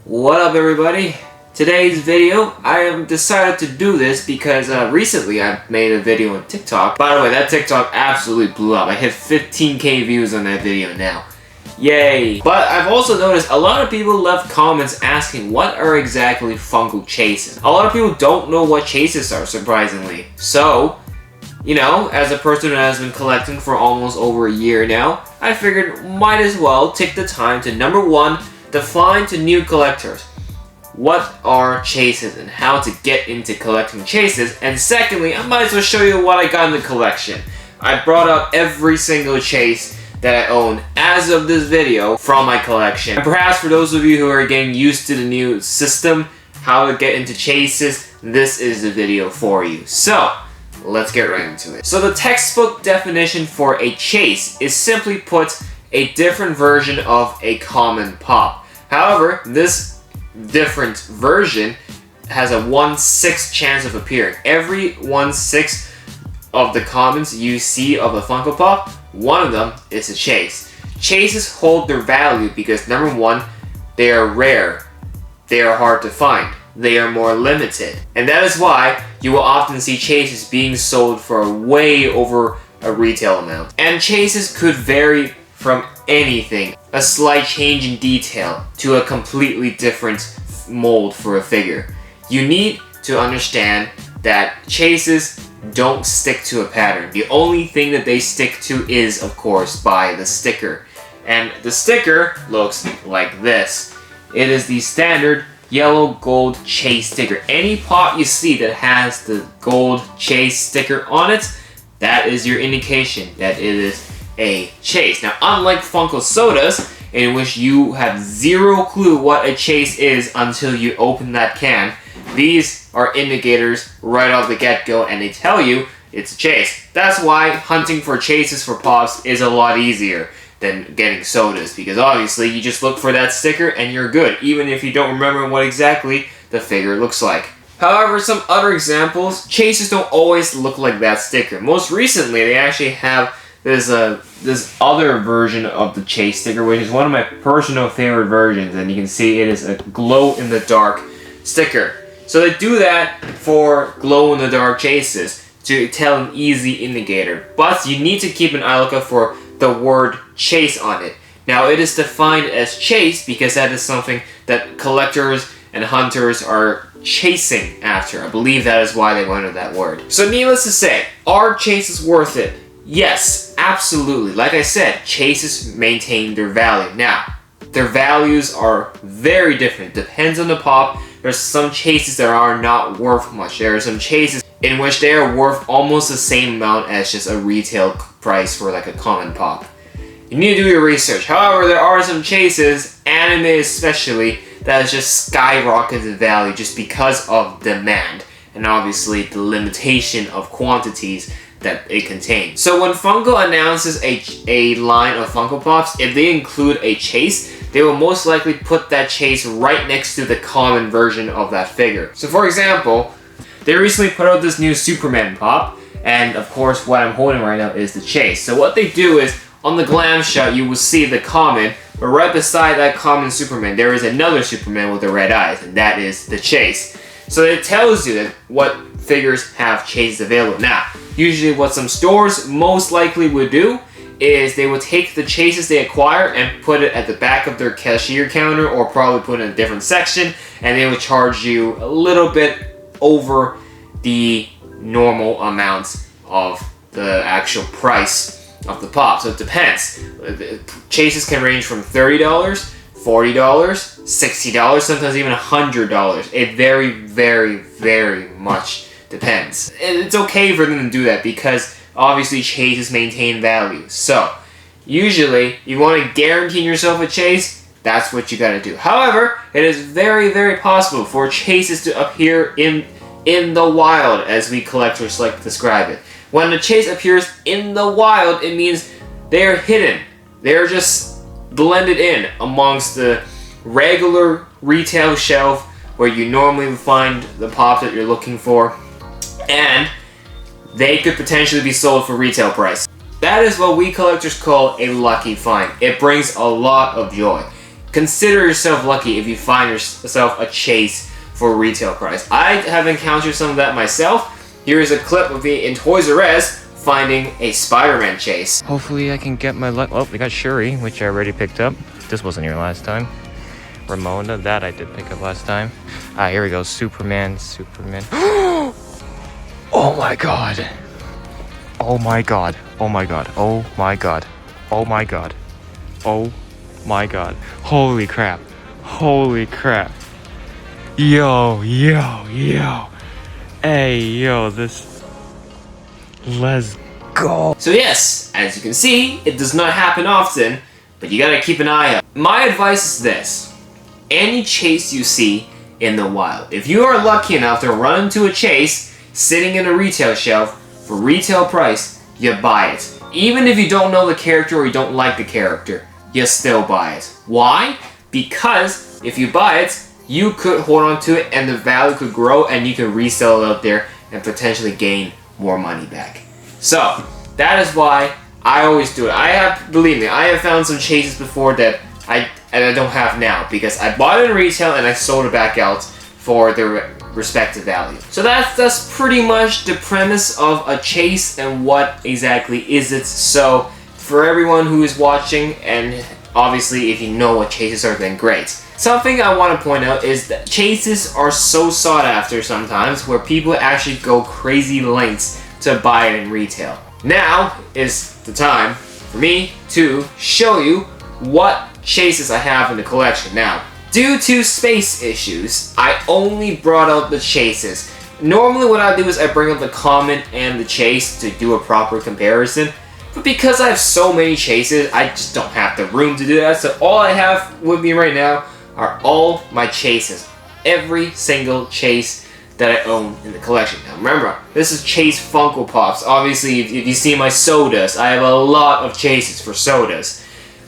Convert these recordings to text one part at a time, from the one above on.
What up, everybody? Today's video, I have decided to do this because recently I made a video on TikTok. By the way, that TikTok absolutely blew up. I hit 15k views on that video now. Yay! But I've also noticed a lot of people left comments asking what are exactly Funko Chases. A lot of people don't know what chases are, surprisingly. So, you know, as a person who has been collecting for almost over a year now, I figured might as well take the time to, number one, define to new collectors what are chases and how to get into collecting chases, and secondly, I might as well show you what I got in the collection. I brought up every single chase that I own as of this video from my collection. And perhaps for those of you who are getting used to the new system, how to get into chases, this is the video for you. So, let's get right into it. So the textbook definition for a chase is simply put a different version of a common pop. However, this different version has a 1/6 chance of appearing. Every 1/6 of the commons you see of a Funko Pop, one of them is a chase. Chases hold their value because number one, they are rare, they are hard to find, they are more limited. And that is why you will often see chases being sold for way over a retail amount. And chases could vary from anything, a slight change in detail, to a completely different mold for a figure. You need to understand that chases don't stick to a pattern. The only thing that they stick to is, of course, by the sticker. And the sticker looks like this. It is the standard yellow gold chase sticker. Any pop you see that has the gold chase sticker on it, that is your indication that it is a chase. Now, unlike Funko sodas, in which you have zero clue what a chase is until you open that can, these are indicators right off the get-go, and they tell you it's a chase. That's why hunting for chases for pops is a lot easier than getting sodas, because obviously you just look for that sticker and you're good, even if you don't remember what exactly the figure looks like. However, some other examples, chases don't always look like that sticker. Most recently, they actually have this other version of the chase sticker, which is one of my personal favorite versions, and you can see it is a glow-in-the-dark sticker. So they do that for glow-in-the-dark chases to tell an easy indicator, but you need to keep an eye lookout for the word chase on it. Now, it is defined as chase because that is something that collectors and hunters are chasing after. I believe that is why they wanted that word. So needless to say, are chases worth it? Yes, absolutely. Like I said, chases maintain their value. Now, their values are very different. Depends on the pop. There's some chases that are not worth much. There are some chases in which they are worth almost the same amount as just a retail price for like a common pop. You need to do your research. However, there are some chases, anime especially, that has just skyrocketed in value just because of demand and obviously the limitation of quantities that it contains. So when Funko announces a line of Funko Pops, if they include a chase, they will most likely put that chase right next to the common version of that figure. So for example, they recently put out this new Superman pop, and of course what I'm holding right now is the chase. So what they do is, on the glam shot you will see the common, but right beside that common Superman there is another Superman with the red eyes, and that is the chase. So it tells you that what figures have chases available. Now, usually what some stores most likely would do is they would take the chases they acquire and put it at the back of their cashier counter, or probably put it in a different section, and they would charge you a little bit over the normal amounts of the actual price of the pop. So it depends. Chases can range from $30, $40, $60, sometimes even $100. It very much depends. It's okay for them to do that because obviously chases maintain value. So usually you want to guarantee yourself a chase, that's what you gotta do. However, it is very possible for chases to appear in the wild, as we collectors like to describe it. When the chase appears in the wild, it means they are hidden. They are just blended in amongst the regular retail shelf where you normally would find the pops that you're looking for, and they could potentially be sold for retail price. That is what we collectors call a lucky find. It brings a lot of joy. consider yourself lucky if you find yourself a chase for retail price. I have encountered some of that myself. Here is a clip of me in Toys R Us finding a Spider-Man chase. Hopefully I can get my luck. Oh, we got Shuri, which I already picked up. This wasn't here last time. Ramona, that I did pick up last time. Here we go. Superman. Oh my god. Oh my god. Oh my god. Oh my god. Oh my god. Oh my god. Holy crap. Holy crap. Yo. Hey, yo, this... Let's go. So yes, as you can see, it does not happen often, but you gotta keep an eye out. My advice is this. Any chase you see in the wild, if you are lucky enough to run into a chase sitting in a retail shelf for retail price, you buy it. Even if you don't know the character or you don't like the character, you still buy it. Why? Because if you buy it, you could hold on to it and the value could grow and you could resell it out there and potentially gain more money back. So, that is why I always do it. Believe me, I have found some chases before that I don't have now because I bought it in retail and I sold it back out for their respective value. So that's pretty much the premise of a chase and what exactly is it. So for everyone who is watching, and obviously if you know what chases are, then great. Something I want to point out is that chases are so sought after sometimes where people actually go crazy lengths to buy it in retail. Now is the time for me to show you what chases I have in the collection. Now, due to space issues, I only brought out the chases. Normally what I do is I bring up the common and the chase to do a proper comparison. But because I have so many chases, I just don't have the room to do that. So all I have with me right now are all my chases. Every single chase that I own in the collection. Now remember, this is Chase Funko Pops. Obviously, if you see my sodas, I have a lot of chases for sodas.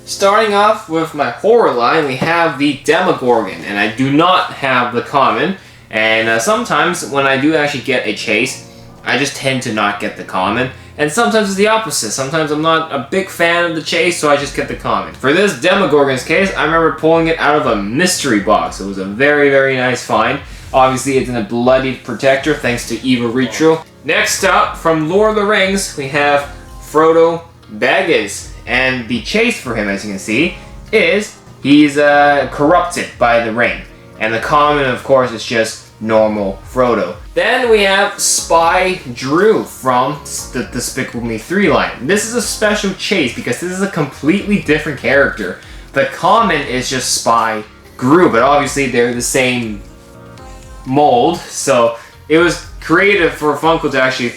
Starting off with my horror line, we have the Demogorgon, and I do not have the common. And sometimes when I do actually get a chase, I just tend to not get the common. And sometimes it's the opposite. Sometimes I'm not a big fan of the chase, so I just get the common. For this Demogorgon's case, I remember pulling it out of a mystery box. It was a very, very nice find. Obviously, it's in a bloodied protector, thanks to Eva Retro. Next up, from Lord of the Rings, we have Frodo Baggins. And the chase for him, as you can see, is he's corrupted by the ring. And the common, of course, is just normal Frodo. Then we have Spy Drew from the Despicable Me 3 line. This is a special chase because this is a completely different character. The common is just Spy Gru, but obviously they're the same mold, so it was creative for Funko to actually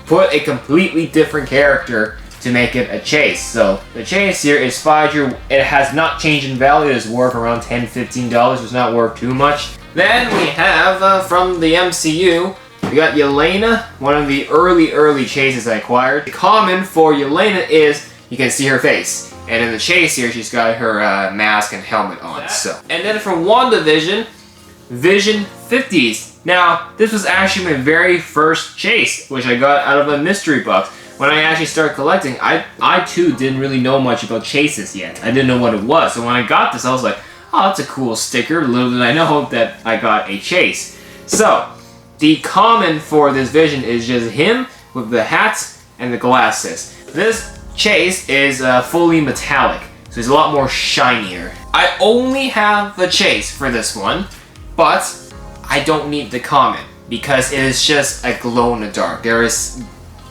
put a completely different character to make it a chase. So the chase here is Spy Drew. It has not changed in value. It's worth around $10-15. It's not worth too much. Then we have from the MCU, we got Yelena, one of the early chases I acquired. The common for Yelena is you can see her face, and in the chase here she's got her mask and helmet on. So, and then from WandaVision, Vision 50s. Now this was actually my very first chase, which I got out of a mystery box. When I actually started collecting, I too didn't really know much about chases yet. I didn't know what it was. So when I got this, I was like, oh, that's a cool sticker. Little did I know that I got a chase. So, the common for this Vision is just him with the hats and the glasses. This chase is fully metallic, so it's a lot more shinier. I only have the chase for this one, but I don't need the common because it is just a glow-in-the-dark. There is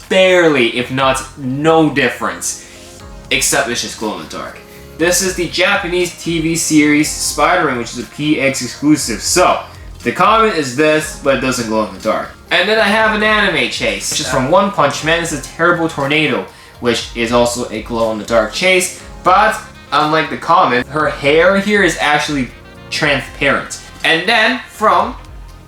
barely, if not no difference, except it's just glow-in-the-dark. This is the Japanese TV series Spider-Man, which is a PX exclusive. So, the common is this, but it doesn't glow in the dark. And then I have an anime chase, which is from One Punch Man. It's a Terrible Tornado, which is also a glow-in-the-dark chase. But, unlike the common, her hair here is actually transparent. And then, from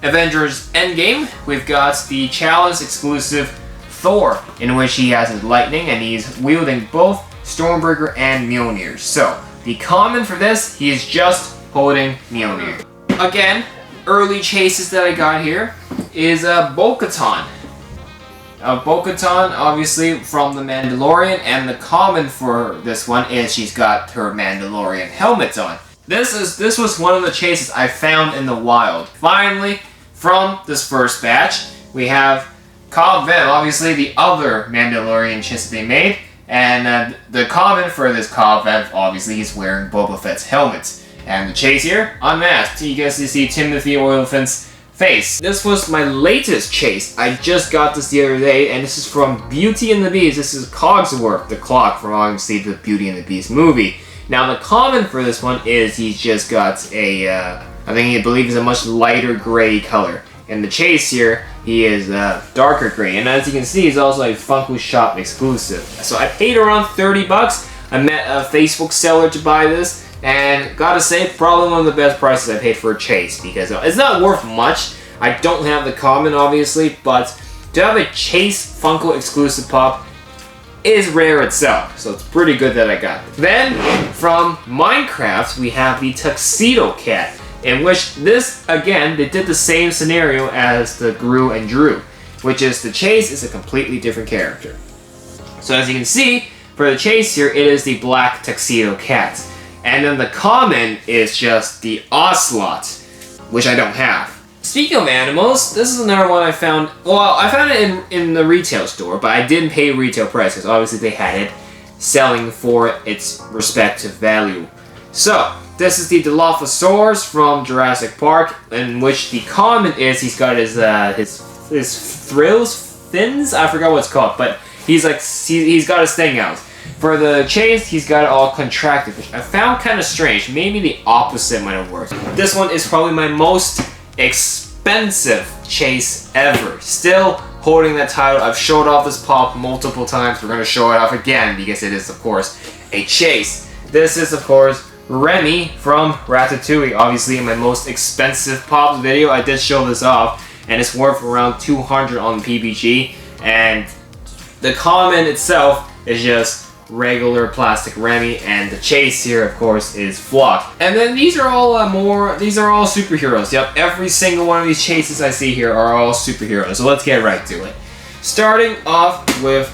Avengers Endgame, we've got the Chalice exclusive Thor, in which he has his lightning, and he's wielding both Stormbreaker and Mjolnir. So, the common for this, he is just holding Mjolnir. Again, early chases that I got here is Bo-Katan. Bo-Katan, obviously, from The Mandalorian, and the common for this one is she's got her Mandalorian helmet on. This was one of the chases I found in the wild. Finally, from this first batch, we have Cobb Vanth, obviously the other Mandalorian chase they made, and the common for this Cobb Vanth, obviously he's wearing Boba Fett's helmet. And the chase here, unmasked. You guys see Timothy Olyphant's face. This was my latest chase. I just got this the other day, and this is from Beauty and the Beast. This is Cogsworth, the clock from obviously the Beauty and the Beast movie. Now the common for this one is he's just got a, I believe it's a much lighter gray color. In the chase here, he is darker gray, and as you can see, he's also a Funko Shop exclusive. So I paid around 30 bucks. I met a Facebook seller to buy this. And gotta say, probably one of the best prices I paid for a chase, because it's not worth much. I don't have the common, obviously, but to have a chase Funko exclusive pop is rare itself, so it's pretty good that I got it. Then, from Minecraft, we have the Tuxedo Cat, in which this, again, they did the same scenario as the Gru and Drew, which is the chase is a completely different character. So as you can see, for the chase here, it is the black Tuxedo Cat. And then the common is just the Ocelot, which I don't have. Speaking of animals, this is another one I found. Well, I found it in the retail store, but I didn't pay retail price because obviously they had it selling for its respective value. So, this is the Dilophosaurus from Jurassic Park, in which the common is he's got his fins. I forgot what it's called, but he's got his thing out. For the chase, he's got it all contracted, which I found kind of strange. Maybe the opposite might have worked. This one is probably my most expensive chase ever. Still holding that title. I've showed off this pop multiple times. We're going to show it off again because it is, of course, a chase. This is, of course, Remy from Ratatouille. Obviously, in my most expensive pops video, I did show this off, and it's worth around 200 on PBG. And the common itself is just regular plastic Remy, and the chase here, of course, is Flock. And then these are all these are all superheroes. Yep, every single one of these chases I see here are all superheroes. So let's get right to it. Starting off with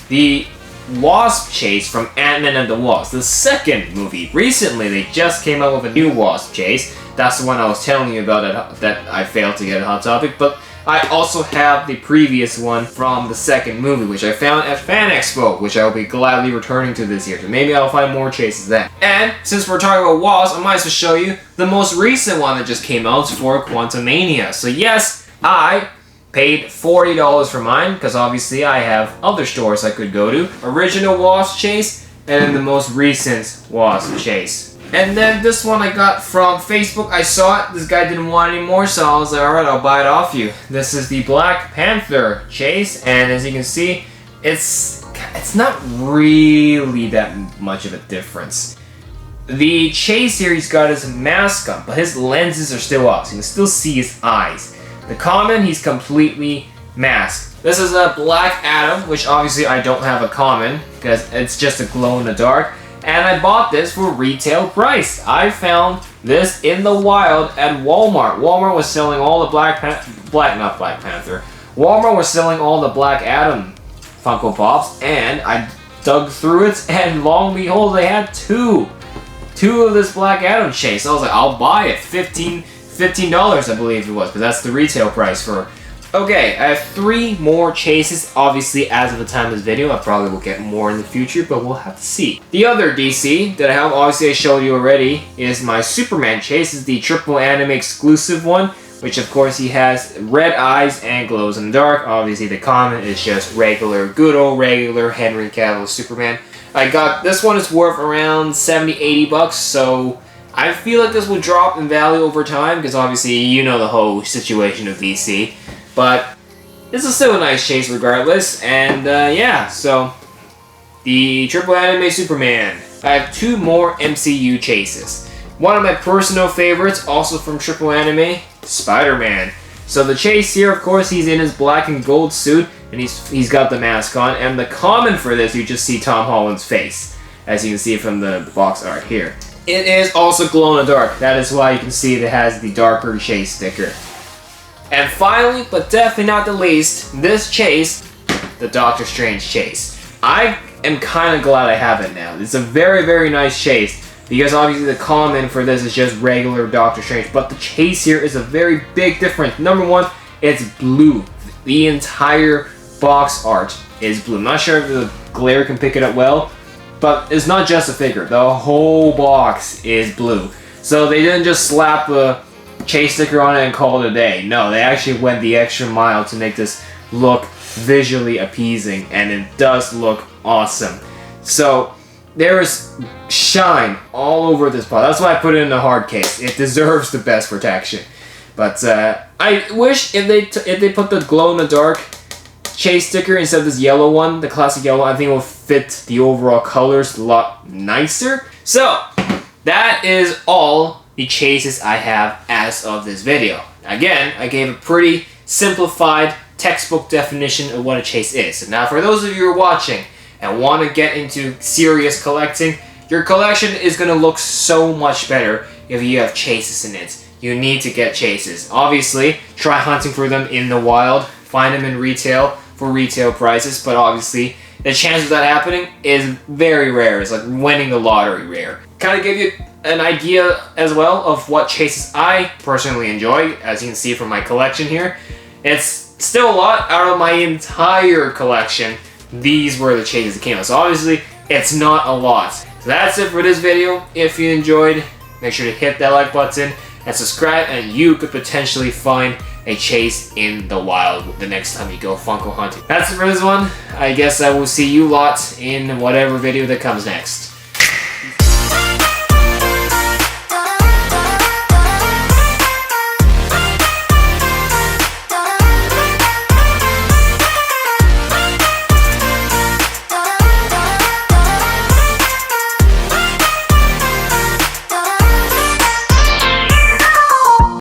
the Wasp chase from Ant-Man and the Wasp, the second movie. Recently, they just came out with a new Wasp chase. That's the one I was telling you about that I failed to get a Hot Topic, but I also have the previous one from the second movie, which I found at Fan Expo, which I will be gladly returning to this year. So maybe I'll find more chases then. And since we're talking about Wasp, I might as well show you the most recent one that just came out for Quantumania. So yes, I paid $40 for mine, because obviously I have other stores I could go to. Original Wasp chase, and then the most recent Wasp chase. And then this one I got from Facebook. I saw it, this guy didn't want it anymore, so I was like, alright, I'll buy it off you. This is the Black Panther chase, and as you can see, it's not really that much of a difference. The chase here, he's got his mask on, but his lenses are still off, so you can still see his eyes. The common, he's completely masked. This is a Black Adam, which obviously I don't have a common, because it's just a glow-in-the-dark. And I bought this for retail price. I found this in the wild at Walmart. Walmart was selling all the Walmart was selling all the Black Adam Funko Pops, and I dug through it, and long and behold, they had two of this Black Adam chase. I was like, I'll buy it. $15, I believe it was, because that's the retail price for. Okay, I have 3 more chases. Obviously, as of the time of this video, I probably will get more in the future, but we'll have to see. The other DC that I have, obviously I showed you already, is my Superman chase. This is the triple anime exclusive one, which of course he has red eyes and glows in the dark. Obviously the common is just regular, good old regular Henry Cavill Superman. I got, this one is worth around 70-80 bucks, so I feel like this will drop in value over time, because obviously you know the whole situation of DC. But this is still a nice chase regardless, and yeah, so the triple anime Superman. I have 2 more MCU chases. One of my personal favorites, also from triple anime, Spider-Man. So the chase here, of course, he's in his black and gold suit, and he's got the mask on, and the common for this, you just see Tom Holland's face, as you can see from the box art here. It is also glow in the dark. That is why you can see it has the darker chase sticker. And finally, but definitely not the least, this chase, the Doctor Strange chase. I am kind of glad I have it now. It's a very, very nice chase. because obviously the common for this is just regular Doctor Strange, but the chase here is a very big difference. Number one, it's blue. The entire box art is blue. I'm not sure if the glare can pick it up well, but it's not just a figure. The whole box is blue. So they didn't just slap a chase sticker on it and call it a day. No, they actually went the extra mile to make this look visually appeasing, and it does look awesome. So there is shine all over this box. That's why I put it in a hard case. It deserves the best protection. But I wish if they put the glow in the dark chase sticker instead of this yellow one, the classic yellow one, I think it will fit the overall colors a lot nicer. So that is all the chases I have as of this video. Again, I gave a pretty simplified textbook definition of what a chase is. So now for those of you who are watching and want to get into serious collecting, your collection is going to look so much better if you have chases in it. You need to get chases. Obviously, try hunting for them in the wild. Find them in retail for retail prices, but obviously the chance of that happening is very rare. It's like winning the lottery rare. Kind of give you an idea as well of what chases I personally enjoy. As you can see from my collection here, it's still a lot. Out of my entire collection, these were the chases that came out. So obviously, it's not a lot. So that's it for this video. If you enjoyed, make sure to hit that like button and subscribe, and you could potentially find a chase in the wild the next time you go Funko hunting. That's it for this one. I guess I will see you lot in whatever video that comes next.